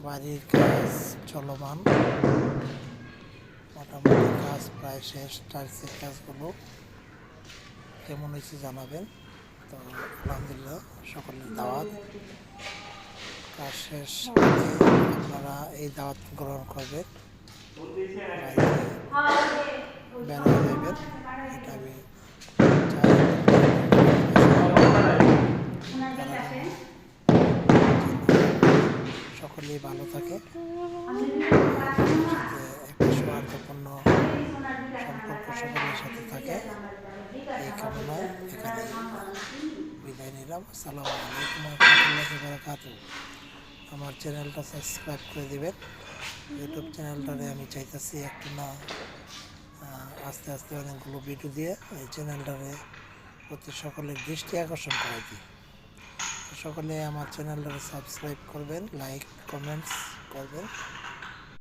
বাড়ির কাজ চলমান, মোটামুটি কাজ প্রায় শেষ। টাইলসের কাজগুলো কেমন হয়েছে জানাবেন। তো আলহামদুলিল্লাহ, সকলের দাওয়াত। কাজ শেষ হলে আপনারা এই দাওয়াত গ্রহণ করবেন, বের হয়ে যাবেন। এটা আমি চাই সকলেই ভালো থাকে, একটা সৌহার্দ্যপূর্ণ সম্পর্ক সকলের সাথে থাকে, এই কামনায় এখানে বিদায় নিলাম। আসসালামু আলাইকুম ওয়া রাহমাতুল্লাহি ওয়া বারাকাতুহু। আমার চ্যানেলটা সাবস্ক্রাইব করে দিবেন। ইউটিউব চ্যানেলটারে আমি চাইতেছি একটু না আস্তে আস্তে অনেকগুলো ভিডিও দিয়ে এই চ্যানেলটারে প্রতি সকলের দৃষ্টি আকর্ষণ করাই দিই। সকলে আমার চ্যানেলটারে সাবস্ক্রাইব করবেন, লাইক কমেন্টস করবেন।